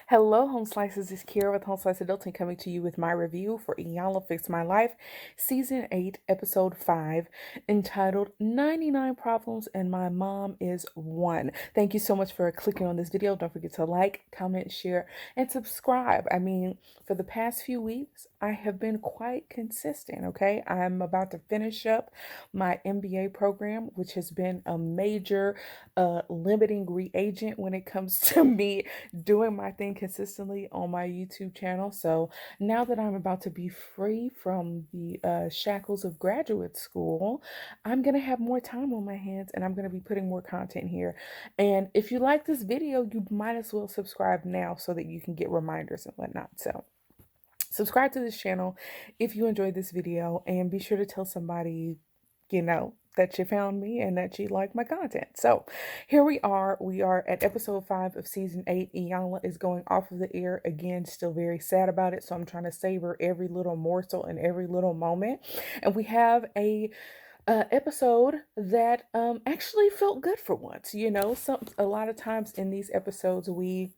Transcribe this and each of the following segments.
Hello, Home Slices. It's Kira with Home Slice Adulting coming to you with my review for Iyanla Fix My Life, Season 8, Episode 5, entitled 99 Problems and My Mom is One. Thank you so much for clicking on this video. Don't forget to like, comment, share, and subscribe. For the past few weeks, I have been quite consistent, okay? I'm about to finish up my MBA program, which has been a major limiting reagent when it comes to me doing my thing consistently on my YouTube channel. So now that I'm about to be free from the shackles of graduate school, I'm going to have more time on my hands and I'm going to be putting more content here. And if you like this video, you might as well subscribe now so that you can get reminders and whatnot. So subscribe to this channel if you enjoyed this video, and be sure to tell somebody, that you found me and that you like my content. So here we are. We are at episode 5 of season 8. Iyanla is going off of the air again, still very sad about it. So I'm trying to savor every little morsel and every little moment. And we have a episode that actually felt good for once. A lot of times in these episodes we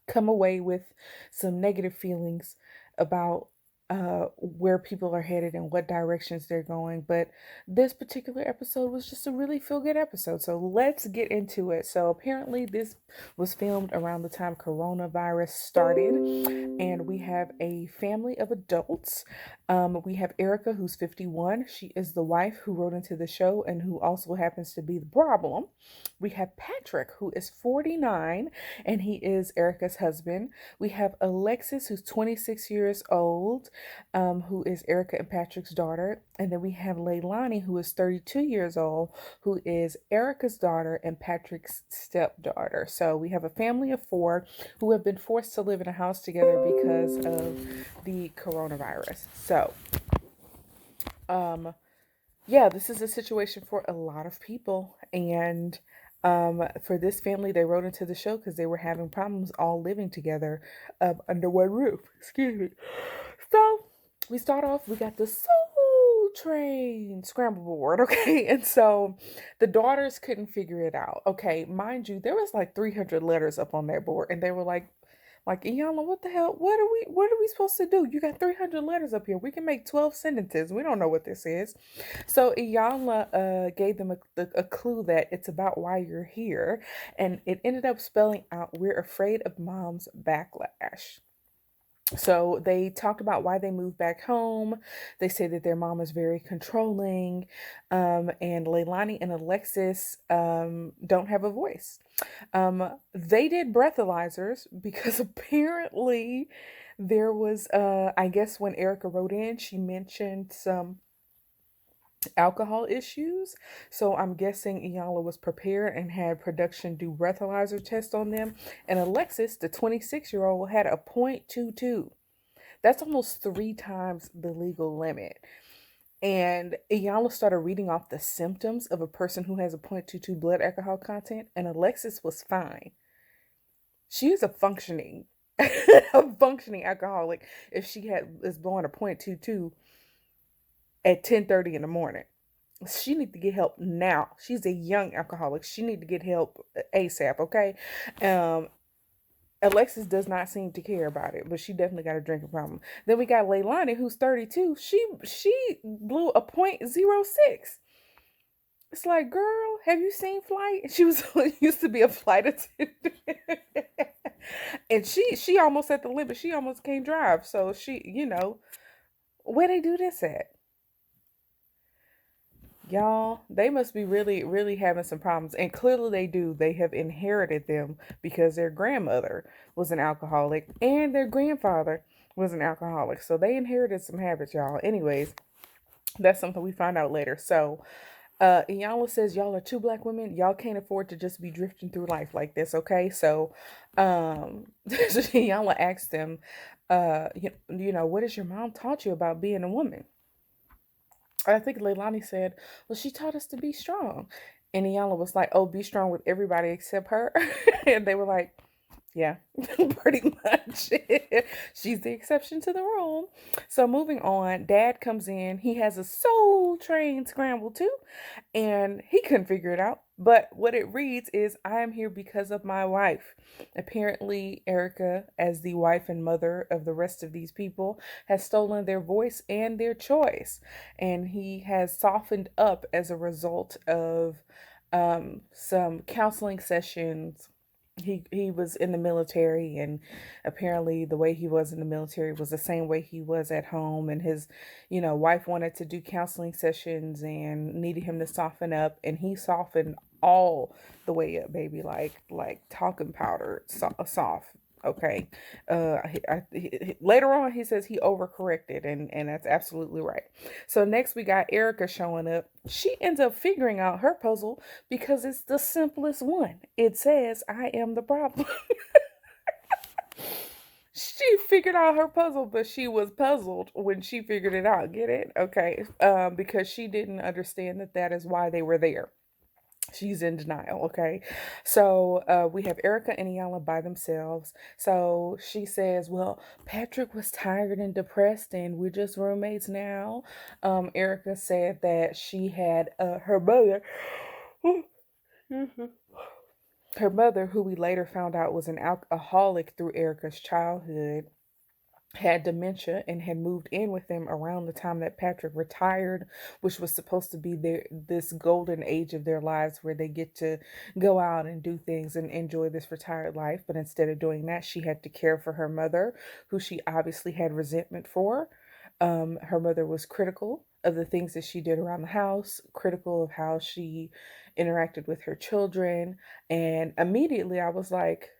come away with some negative feelings about where people are headed and what directions they're going. But this particular episode was just a really feel good episode. So let's get into it. So apparently, this was filmed around the time coronavirus started, and we have a family of adults. We have Erica, who's 51. She is the wife who wrote into the show and who also happens to be the problem. We have Patrick, who is 49, and he is Erica's husband. We have Alexis, who's 26 years old, who is Erica and Patrick's daughter. And then we have Leilani, who is 32 years old, who is Erica's daughter and Patrick's stepdaughter. So we have a family of 4 who have been forced to live in a house together because of the coronavirus. So, yeah, this is a situation for a lot of people. And for this family, they wrote into the show because they were having problems all living together under one roof. Excuse me. So we start off, we got the Soul Train scramble board, okay? And so the daughters couldn't figure it out, okay? Mind you, there was like 300 letters up on that board, and they were like, Iyanla, what the hell? What are we supposed to do? You got 300 letters up here. We can make 12 sentences. We don't know what this is. So Iyanla gave them a clue that it's about why you're here. And it ended up spelling out, we're afraid of mom's backlash. So they talked about why they moved back home. They say that their mom is very controlling, and Leilani and Alexis don't have a voice. They did breathalyzers because apparently there was, I guess when Erica wrote in, she mentioned some alcohol issues. So I'm guessing Iyanla was prepared and had production do breathalyzer tests on them. And Alexis, the 26-year-old, had a 0.22. That's almost 3 times the legal limit. And Iyanla started reading off the symptoms of a person who has a 0.22 blood alcohol content, and Alexis was fine. She is a functioning, a functioning alcoholic if she is blowing a 0.22 at 10:30 in the morning. She need to get help now. She's a young alcoholic. She need to get help ASAP, okay? Alexis does not seem to care about it, but she definitely got a drinking problem. Then we got Leilani, who's 32. She blew a 0.06. It's like, girl, have you seen Flight? She was used to be a flight attendant. And she almost at the limit. She almost can't drive. So where they do this at? Y'all, they must be really, really having some problems. And clearly they do. They have inherited them because their grandmother was an alcoholic and their grandfather was an alcoholic. So they inherited some habits, y'all. Anyways, that's something we find out later. So Iyanla says y'all are 2 Black women. Y'all can't afford to just be drifting through life like this, okay? So Iyanla asked them, what has your mom taught you about being a woman? I think Leilani said, well, she taught us to be strong. And Iyanla was like, oh, be strong with everybody except her. And they were like, yeah, pretty much. She's the exception to the rule. So moving on, Dad comes in. He has a Soul Train scramble too. And he couldn't figure it out But what it reads is, I am here because of my wife. Apparently, Erica, as the wife and mother of the rest of these people, has stolen their voice and their choice. And he has softened up as a result of some counseling sessions. He was in the military, and apparently the way he was in the military was the same way he was at home, and his wife wanted to do counseling sessions and needed him to soften up, and he softened all the way up, baby, like talcum powder, soft. Okay. Later on, he says he overcorrected, and that's absolutely right. So next we got Erica showing up. She ends up figuring out her puzzle because it's the simplest one. It says, I am the problem. She figured out her puzzle, but she was puzzled when she figured it out. Get it? Okay. Because she didn't understand that is why they were there. She's in denial, okay? So we have Erica and Iyanla by themselves. So she says, well, Patrick was tired and depressed, and we're just roommates now. Erica said that she had her mother. Her mother, who we later found out was an alcoholic through Erica's childhood, had dementia and had moved in with them around the time that Patrick retired, which was supposed to be this golden age of their lives where they get to go out and do things and enjoy this retired life. But instead of doing that, she had to care for her mother, who she obviously had resentment for. Her mother was critical of the things that she did around the house, critical of how she interacted with her children. And immediately I was like,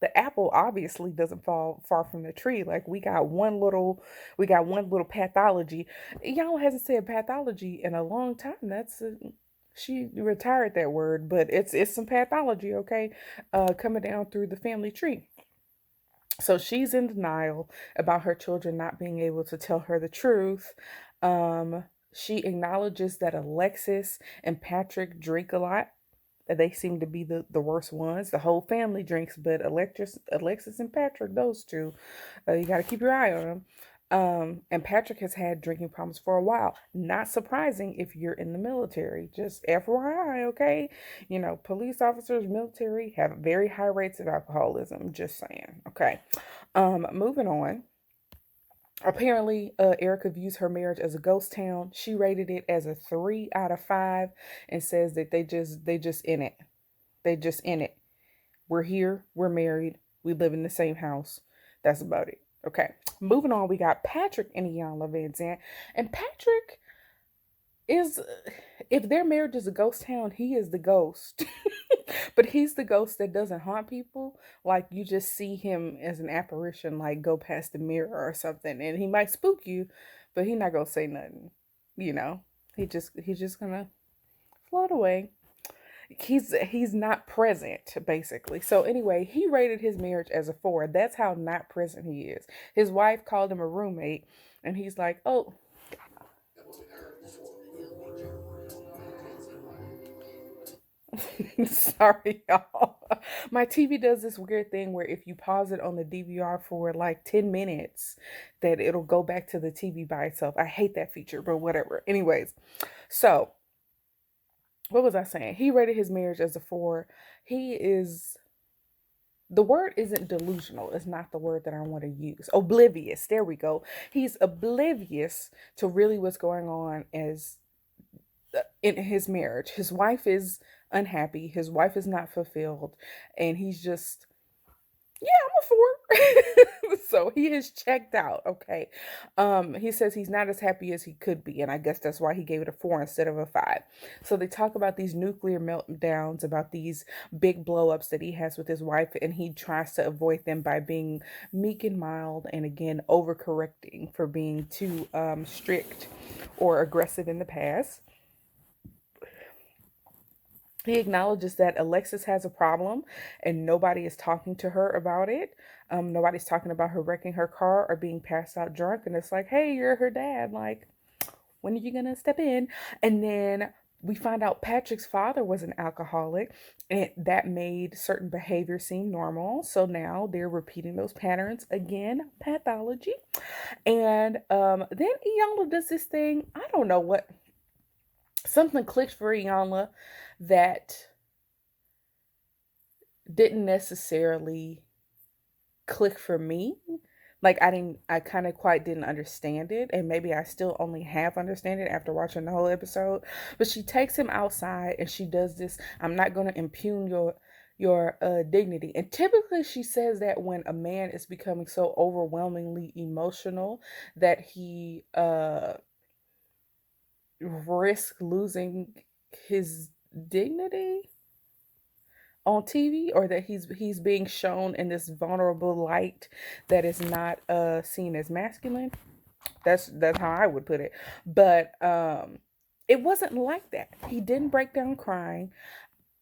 the apple obviously doesn't fall far from the tree. Like we got one little pathology. Y'all hasn't said pathology in a long time. She retired that word, but it's some pathology, okay, coming down through the family tree. So she's in denial about her children not being able to tell her the truth. She acknowledges that Alexis and Patrick drink a lot. They seem to be the worst ones. The whole family drinks, but Alexis and Patrick, those two, you got to keep your eye on them. And Patrick has had drinking problems for a while. Not surprising if you're in the military. Just FYI, okay? Police officers, military have very high rates of alcoholism. Just saying, okay? Moving on. Apparently, Erica views her marriage as a ghost town. She rated it as a 3 out of 5 and says that they just in it. They just in it. We're here. We're married. We live in the same house. That's about it. Okay. Moving on, we got Patrick and Iyanla Vanzant. And Patrick is, if their marriage is a ghost town, he is the ghost. But he's the ghost that doesn't haunt people. Like, you just see him as an apparition, like go past the mirror or something, and he might spook you, but he's not gonna say nothing. You know, he's just gonna float away. He's not present, basically. So anyway, he rated his marriage as a 4. That's how not present he is. His wife called him a roommate, and he's like, oh. Sorry, y'all. My TV does this weird thing where if you pause it on the DVR for like 10 minutes, that it'll go back to the TV by itself. I hate that feature, but whatever. Anyways, so what was I saying? He rated his marriage as a 4. He is, the word isn't delusional. It's not the word that I want to use. Oblivious. There we go. He's oblivious to really what's going on as in his marriage. His wife is unhappy. His wife is not fulfilled, and he's just, yeah, I'm a 4. So he is checked out. Okay. He says he's not as happy as he could be, and I guess that's why he gave it a 4 instead of a 5. So they talk about these nuclear meltdowns, about these big blow-ups that he has with his wife, and he tries to avoid them by being meek and mild, and again overcorrecting for being too strict or aggressive in the past. He acknowledges that Alexis has a problem and nobody is talking to her about it. Nobody's talking about her wrecking her car or being passed out drunk. And it's like, hey, you're her dad. Like, when are you going to step in? And then we find out Patrick's father was an alcoholic, and that made certain behavior seem normal. So now they're repeating those patterns again, pathology. And then Iyanla does this thing. I don't know what, something clicked for Iyanla that didn't necessarily click for me. Like I kind of quite didn't understand it, and maybe I still only half understand it after watching the whole episode. But she takes him outside and she does this, I'm not going to impugn your dignity. And typically she says that when a man is becoming so overwhelmingly emotional that he risks losing his dignity on TV, or that he's being shown in this vulnerable light that is not seen as masculine. That's how I would put it. But it wasn't like that. He didn't break down crying.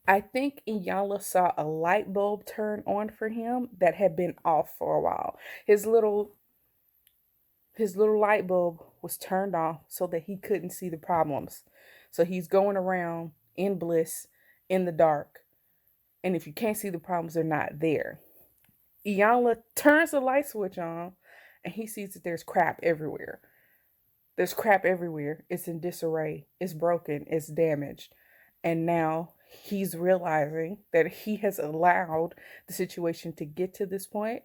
I think Iyanla saw a light bulb turn on for him that had been off for a while. His little light bulb was turned off so that he couldn't see the problems. So he's going around in bliss in the dark. And if you can't see the problems, they're not there. Iyanla turns the light switch on and he sees that there's crap everywhere. There's crap everywhere. It's in disarray. It's broken. It's damaged. And now he's realizing that he has allowed the situation to get to this point.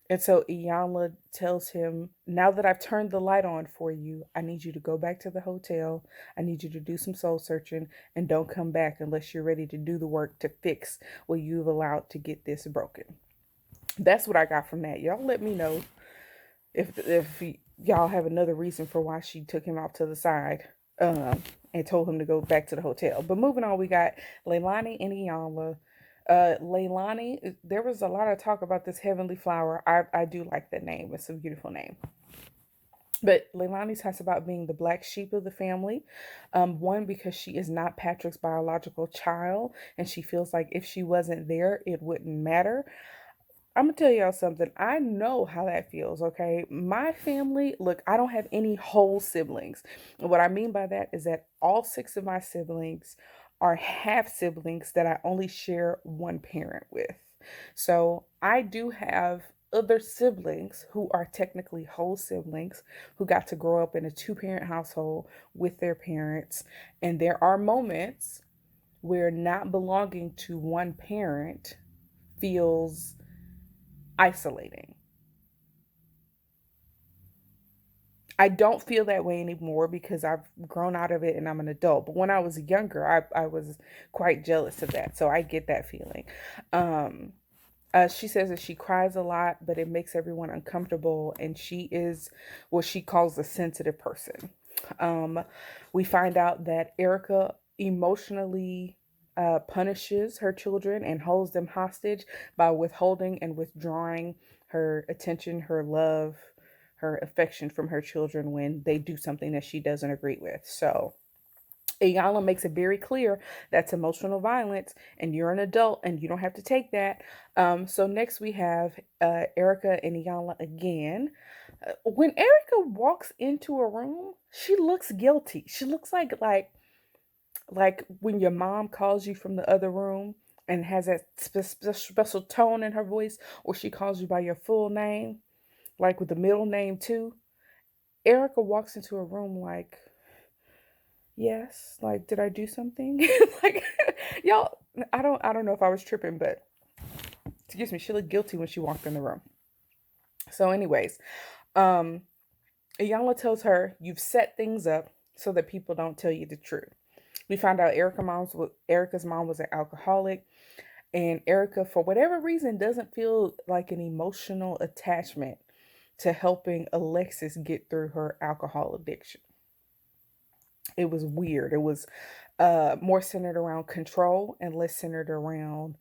And so Iyanla tells him, now that I've turned the light on for you, I need you to go back to the hotel. I need you to do some soul searching and don't come back unless you're ready to do the work to fix what you've allowed to get this broken. That's what I got from that. Y'all let me know if y'all have another reason for why she took him off to the side and told him to go back to the hotel. But moving on, we got Leilani and Iyanla. Leilani, there was a lot of talk about this heavenly flower. I do like that name. It's a beautiful name. But Leilani talks about being the black sheep of the family. One, because she is not Patrick's biological child, and she feels like if she wasn't there, it wouldn't matter. I'm gonna tell y'all something. I know how that feels, okay? My family, look, I don't have any whole siblings. And what I mean by that is that all six of my siblings are half siblings that I only share one parent with. So I do have other siblings who are technically whole siblings who got to grow up in a two-parent household with their parents. And there are moments where not belonging to one parent feels isolating. I don't feel that way anymore because I've grown out of it and I'm an adult. But when I was younger, I was quite jealous of that. So I get that feeling. Um, she says that she cries a lot, but it makes everyone uncomfortable. And she is what she calls a sensitive person. Um, we find out that Erica emotionally punishes her children and holds them hostage by withholding and withdrawing her attention, her love, her affection from her children when they do something that she doesn't agree with. So Iyanla makes it very clear that's emotional violence, and you're an adult and you don't have to take that. So next we have Erica and Iyanla again. When Erica walks into a room, she looks guilty. She looks like when your mom calls you from the other room and has that special tone in her voice, or she calls you by your full name, like with the middle name too. Erica walks into a room like, yes, like, did I do something? Like, y'all, I don't know if I was tripping, but excuse me, she looked guilty when she walked in the room. So, anyways, um, Iyanla tells her, you've set things up so that people don't tell you the truth. We found out Erica's mom was an alcoholic, and Erica, for whatever reason, doesn't feel like an emotional attachment to helping Alexis get through her alcohol addiction. It was weird. It was more centered around control and less centered around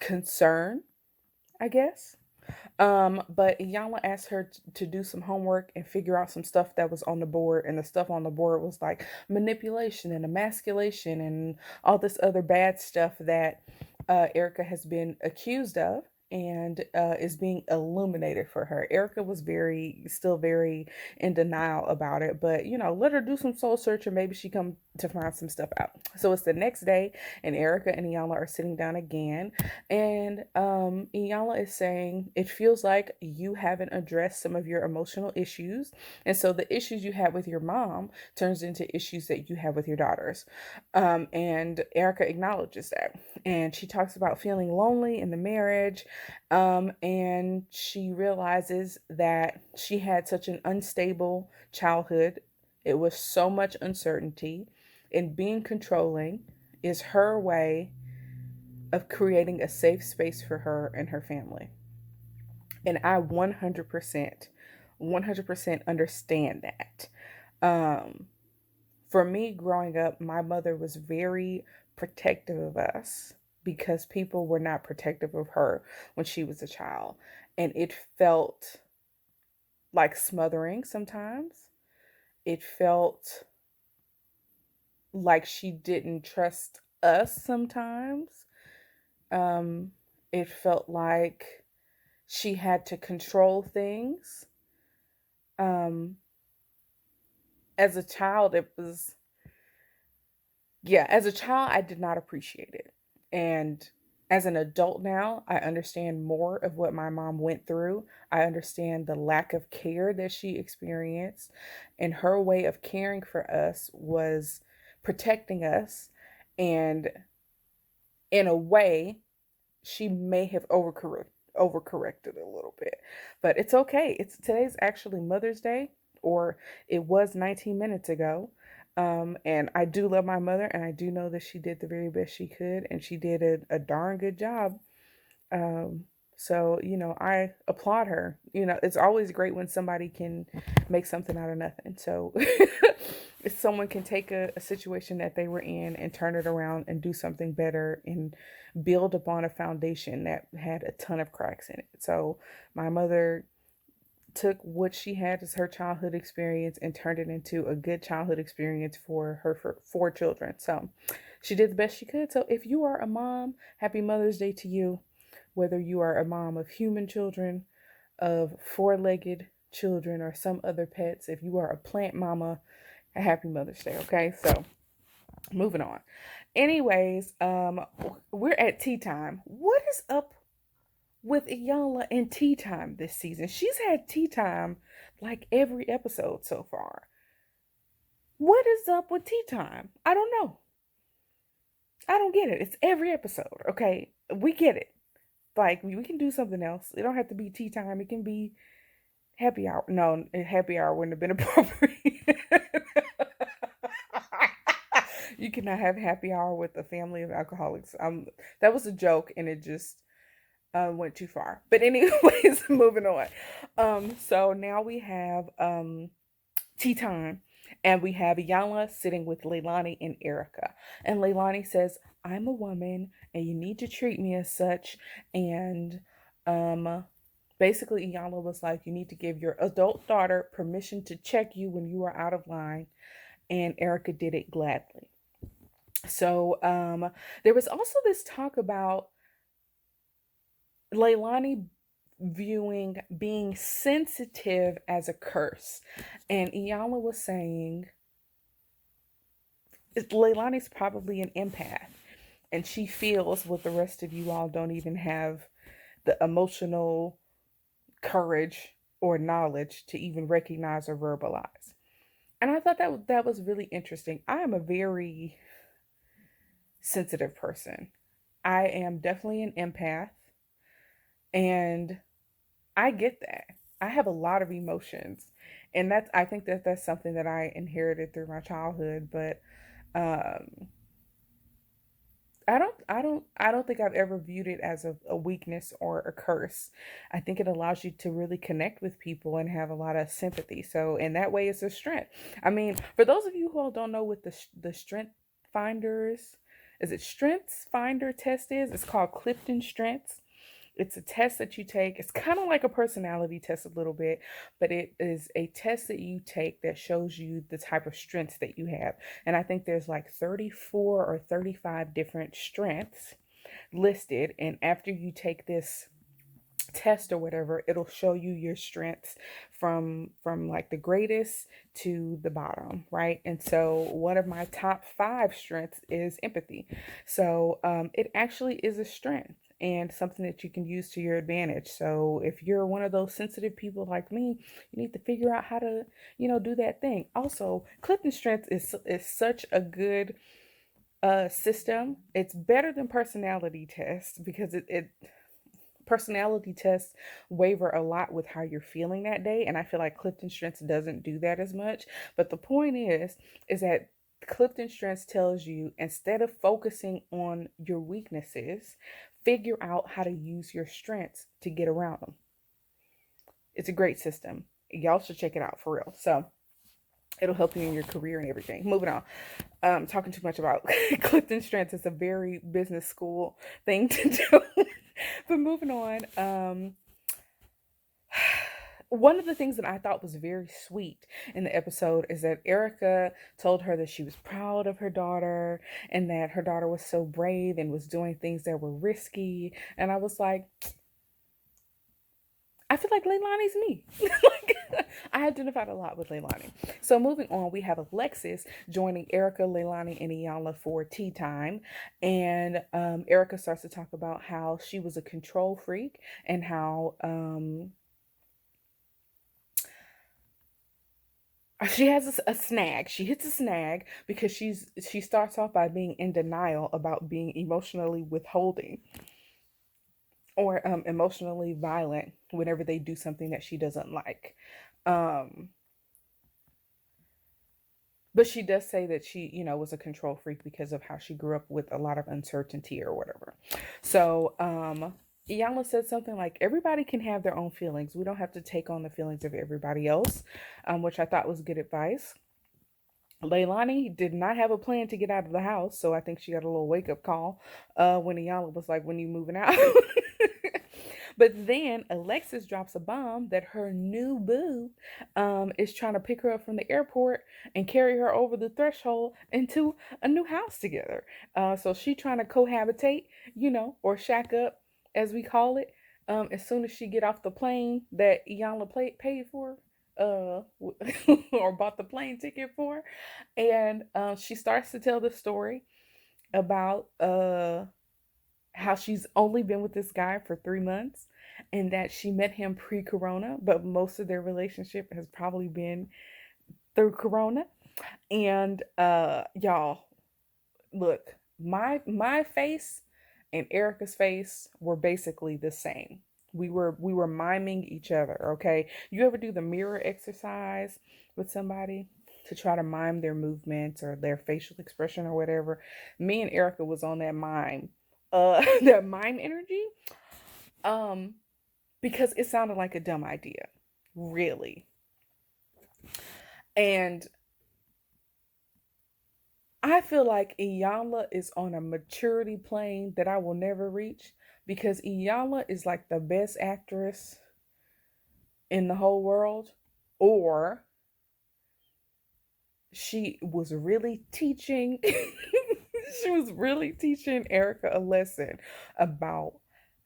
concern, I guess. But Iyanla asked her to do some homework and figure out some stuff that was on the board, and the stuff on the board was like manipulation and emasculation and all this other bad stuff that Erica has been accused of and is being illuminated for her. Erica was still very in denial about it, but let her do some soul searching. Maybe she to find some stuff out. So it's the next day, and Erica and Iyanla are sitting down again, and Iyanla is saying it feels like you haven't addressed some of your emotional issues, and so the issues you had with your mom turns into issues that you have with your daughters. And Erica acknowledges that, and she talks about feeling lonely in the marriage, and she realizes that she had such an unstable childhood. It was so much uncertainty, and being controlling is her way of creating a safe space for her and her family. And I 100% understand that. Um, for me, growing up, my mother was very protective of us because people were not protective of her when she was a child. And it felt like smothering sometimes. It felt like she didn't trust us sometimes. Um, it felt like she had to control things. Um, as a child, as a child, I did not appreciate it. And as an adult now, I understand more of what my mom went through. I understand the lack of care that she experienced. And her way of caring for us was protecting us. And in a way, she may have overcorrected a little bit. But it's okay. It's today's actually Mother's Day, or it was 19 minutes ago. And I do love my mother, and I do know that she did the very best she could, and she did a darn good job. Um, so, I applaud her. It's always great when somebody can make something out of nothing. So, if someone can take a situation that they were in and turn it around and do something better and build upon a foundation that had a ton of cracks in it. So, my mother took what she had as her childhood experience and turned it into a good childhood experience for her for four children. So, she did the best she could. So, if you are a mom, happy Mother's Day to you. Whether you are a mom of human children, of four-legged children, or some other pets, if you are a plant mama, a happy Mother's Day, okay? So, moving on. Anyways, we're at tea time. What is up with Iyanla and tea time this season? She's had tea time like every episode so far. What is up with tea time? I don't know. I don't get it. It's every episode, okay? We get it. Like, we can do something else. It don't have to be tea time. It can be happy hour. No, happy hour wouldn't have been appropriate. You cannot have happy hour with a family of alcoholics. That was a joke, and it just went too far. But anyways, moving on. So now we have tea time, and we have Iyanla sitting with Leilani and Erica. And Leilani says, I'm a woman, and you need to treat me as such. And basically, Iyanla was like, you need to give your adult daughter permission to check you when you are out of line. And Erica did it gladly. So there was also this talk about Leilani viewing being sensitive as a curse. And Iyanla was saying Leilani's probably an empath, and she feels what the rest of you all don't even have the emotional courage or knowledge to even recognize or verbalize. And I thought that was really interesting. I am a very sensitive person. I am definitely an empath, and I get that. I have a lot of emotions, and I think that's something that I inherited through my childhood. But um, I don't think I've ever viewed it as a weakness or a curse. I think it allows you to really connect with people and have a lot of sympathy. So in that way, it's a strength. I mean, for those of you who don't know what the strength finders is it strengths finder test is, it's called Clifton Strengths. It's a test that you take. It's kind of like a personality test a little bit, but it is a test that you take that shows you the type of strengths that you have. And I think there's like 34 or 35 different strengths listed. And after you take this test or whatever, it'll show you your strengths from like the greatest to the bottom, right? And so one of my top 5 strengths is empathy. So it actually is a strength and something that you can use to your advantage. So if you're one of those sensitive people like me, you need to figure out how to, do that thing. Also, Clifton Strengths is such a good system. It's better than personality tests because it personality tests waver a lot with how you're feeling that day, and I feel like Clifton Strengths doesn't do that as much. But the point is that Clifton Strengths tells you, instead of focusing on your weaknesses, figure out how to use your strengths to get around them. It's a great system. Y'all should check it out for real. So it'll help you in your career and everything. Moving on. Talking too much about Clifton Strengths is a very business school thing to do. But moving on. One of the things that I thought was very sweet in the episode is that Erica told her that she was proud of her daughter and that her daughter was so brave and was doing things that were risky. And I was like, I feel like Leilani's me. Like, I identified a lot with Leilani. So moving on, we have Alexis joining Erica, Leilani, and Iyanla for tea time. And Erica starts to talk about how she was a control freak and how she has a snag. She hits a snag because she starts off by being in denial about being emotionally withholding or emotionally violent whenever they do something that she doesn't like. Um, but she does say that she, was a control freak because of how she grew up with a lot of uncertainty or whatever. So, Iyanla said something like, everybody can have their own feelings. We don't have to take on the feelings of everybody else, which I thought was good advice. Leilani did not have a plan to get out of the house, so I think she got a little wake up call when Iyanla was like, "When you moving out?" But then Alexis drops a bomb that her new boo is trying to pick her up from the airport and carry her over the threshold into a new house together. So she trying to cohabitate, or shack up, as we call it. As soon as she get off the plane that Iyanla paid for, or bought the plane ticket for, and she starts to tell the story about how she's only been with this guy for 3 months and that she met him pre-corona, but most of their relationship has probably been through corona. And y'all, look, my face and Erica's face were basically the same. We were miming each other, okay? You ever do the mirror exercise with somebody to try to mime their movements or their facial expression or whatever? Me and Erica was on that mime, that mime energy, um, because it sounded like a dumb idea, really. And I feel like Iyanla is on a maturity plane that I will never reach because Iyanla is like the best actress in the whole world, or she was really teaching she was really teaching Erica a lesson about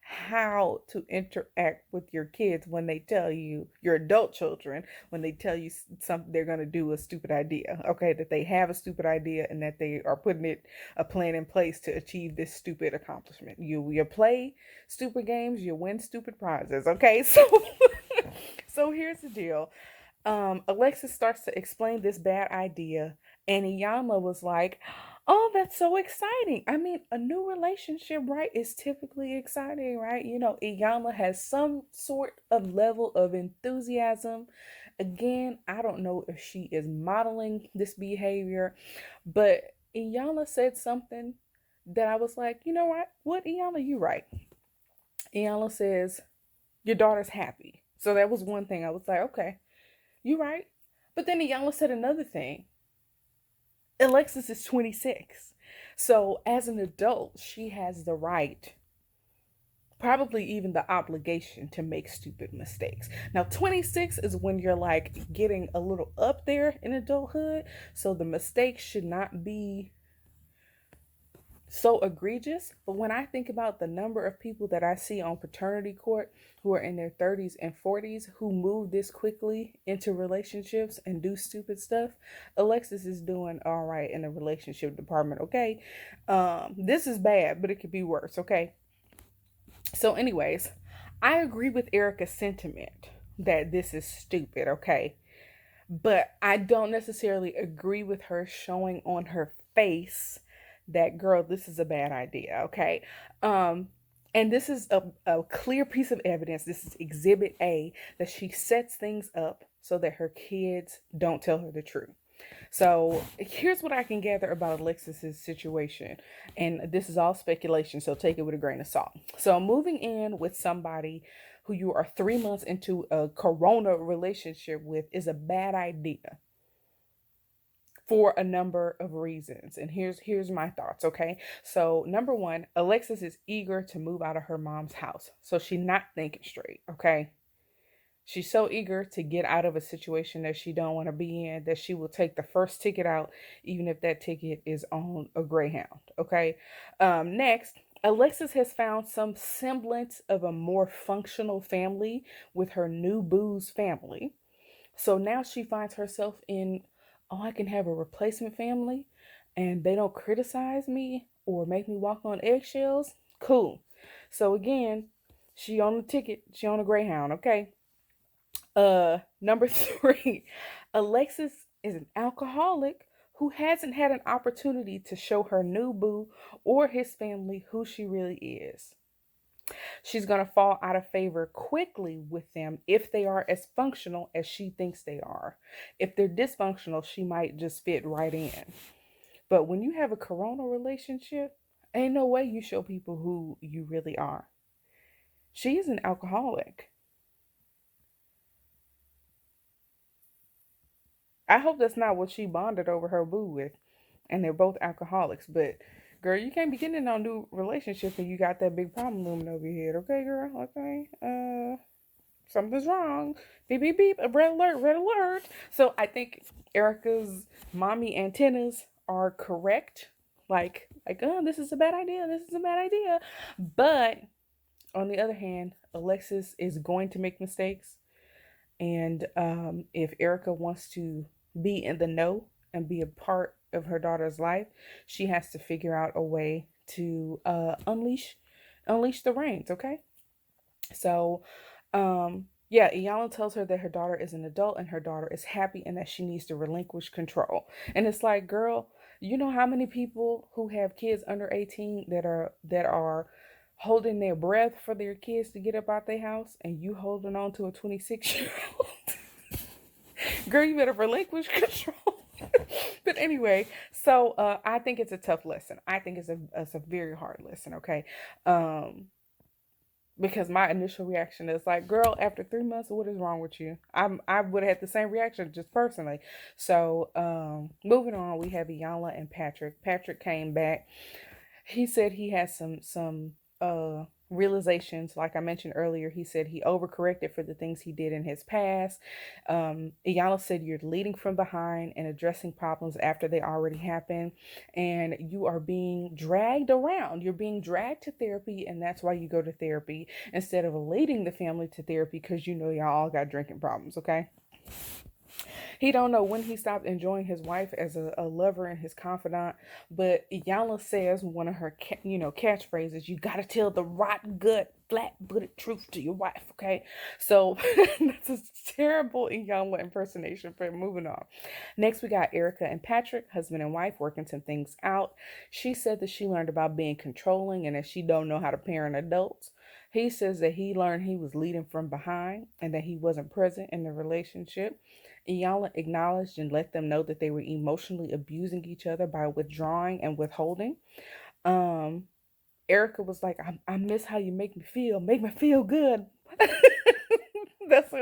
how to interact with your kids when they tell you, your adult children, when they tell you something, they're going to do a stupid idea. Okay, that they have a stupid idea and that they are putting a plan in place to achieve this stupid accomplishment. You play stupid games, you win stupid prizes. Okay, so so here's the deal. Alexis starts to explain this bad idea, and Iyanla was like, "Oh, that's so exciting! I mean, a new relationship, right, is typically exciting, right? Iyanla has some sort of level of enthusiasm. Again, I don't know if she is modeling this behavior, but Iyanla said something that I was like, you know what? What, Iyanla, you right. Iyanla says, your daughter's happy. So that was one thing I was like, okay, you right. But then Iyanla said another thing. Alexis is 26. So as an adult, she has the right, probably even the obligation to make stupid mistakes. Now, 26 is when you're like getting a little up there in adulthood. So the mistakes should not be so egregious. But when I think about the number of people that I see on paternity court who are in their 30s and 40s who move this quickly into relationships and do stupid stuff, Alexis is doing all right in the relationship department, okay? This is bad, but it could be worse, okay? So, anyways, I agree with Erica's sentiment that this is stupid, okay? But I don't necessarily agree with her showing on her face that, girl, this is a bad idea, okay? Um, and this is a clear piece of evidence. This is exhibit A, that she sets things up so that her kids don't tell her the truth. So here's what I can gather about Alexis's situation. And this is all speculation, so take it with a grain of salt. So moving in with somebody who you are 3 months into a corona relationship with is a bad idea for a number of reasons. And here's my thoughts, okay? So number one, Alexis is eager to move out of her mom's house. So she's not thinking straight, okay? She's so eager to get out of a situation that she don't want to be in that she will take the first ticket out, even if that ticket is on a Greyhound. Okay. Next, Alexis has found some semblance of a more functional family with her new boo's family. So now she finds herself in, oh, I can have a replacement family and they don't criticize me or make me walk on eggshells. Cool. So again, she on the ticket, she on a Greyhound. Okay. Number three, Alexis is an alcoholic who hasn't had an opportunity to show her new boo or his family who she really is. She's going to fall out of favor quickly with them if they are as functional as she thinks they are. If they're dysfunctional, she might just fit right in. But when you have a corona relationship, ain't no way you show people who you really are. She is an alcoholic. I hope that's not what she bonded over her boo with, and they're both alcoholics. But girl, you can't be getting in a new relationship and you got that big problem looming over your head. Okay, girl. Okay. Something's wrong. Beep beep beep. A red alert. Red alert. So I think Erica's mommy antennas are correct. Oh, this is a bad idea. This is a bad idea. But on the other hand, Alexis is going to make mistakes. And if Erica wants to be in the know and be a part of her daughter's life, she has to figure out a way to unleash the reins. Okay, so yeah, Iyanla tells her that her daughter is an adult and her daughter is happy and that she needs to relinquish control. And it's like, girl, you know how many people who have kids under 18 that are holding their breath for their kids to get up out their house, and you holding on to a 26-year-old? Girl, you better relinquish control. But anyway, so I think it's a tough lesson. I think it's a very hard lesson. Okay, um, because my initial reaction is like, girl, after 3 months, what is wrong with you? I would have had the same reaction just personally. So moving on, we have Iyanla and Patrick. Patrick came back. He said he has some realizations. Like I mentioned earlier, he said he overcorrected for the things he did in his past. Iyanla said you're leading from behind and addressing problems after they already happened, and you are being dragged around. You're being dragged to therapy, and that's why you go to therapy instead of leading the family to therapy, because you know y'all all got drinking problems. Okay. He don't know when he stopped enjoying his wife as a lover and his confidant, but Iyanla says one of her catchphrases, you gotta tell the rotten gut, flat-footed truth to your wife, okay? So that's a terrible Iyanla impersonation, but moving on. Next, we got Erica and Patrick, husband and wife, working some things out. She said that she learned about being controlling and that she don't know how to parent adults. He says that he learned he was leading from behind and that he wasn't present in the relationship. Iyanla acknowledged and let them know that they were emotionally abusing each other by withdrawing and withholding. Um, Erica was like, I miss how you make me feel. Make me feel good. That's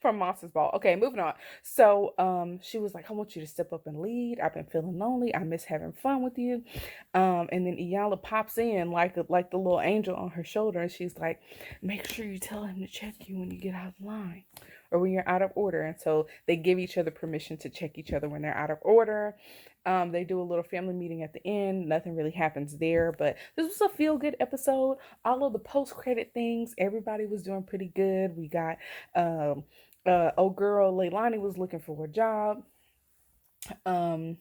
from Monsters Ball. Okay, moving on. So, she was like, "I want you to step up and lead. I've been feeling lonely. I miss having fun with you." And then Iyanla pops in like the little angel on her shoulder, and she's like, "Make sure you tell him to check you when you get out of line, or when you're out of order." And so they give each other permission to check each other when they're out of order. They do a little family meeting at the end. Nothing really happens there, but this was a feel good episode. All of the post credit things, everybody was doing pretty good. We got old girl Leilani was looking for a job. Um,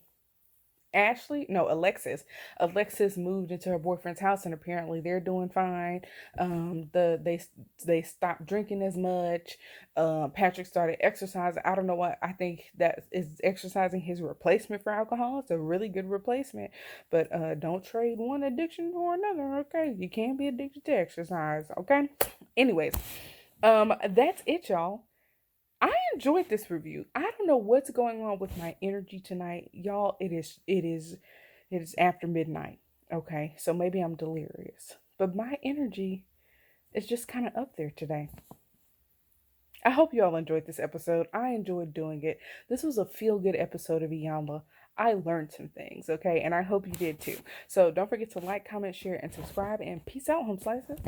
Ashley, no, Alexis. Alexis moved into her boyfriend's house, and apparently they're doing fine. They stopped drinking as much. Patrick started exercising. I don't know what I think that is exercising his replacement for alcohol. It's a really good replacement, but don't trade one addiction for another. Okay, you can't be addicted to exercise. Okay. Anyways, that's it, y'all. I enjoyed this review. I don't know what's going on with my energy tonight, y'all. It is after midnight. Okay, so maybe I'm delirious, but my energy is just kind of up there today. I hope you all enjoyed this episode. I enjoyed doing it. This was a feel good episode of Iyanla. I learned some things, okay, and I hope you did too. So don't forget to like, comment, share, and subscribe. And peace out, home slices.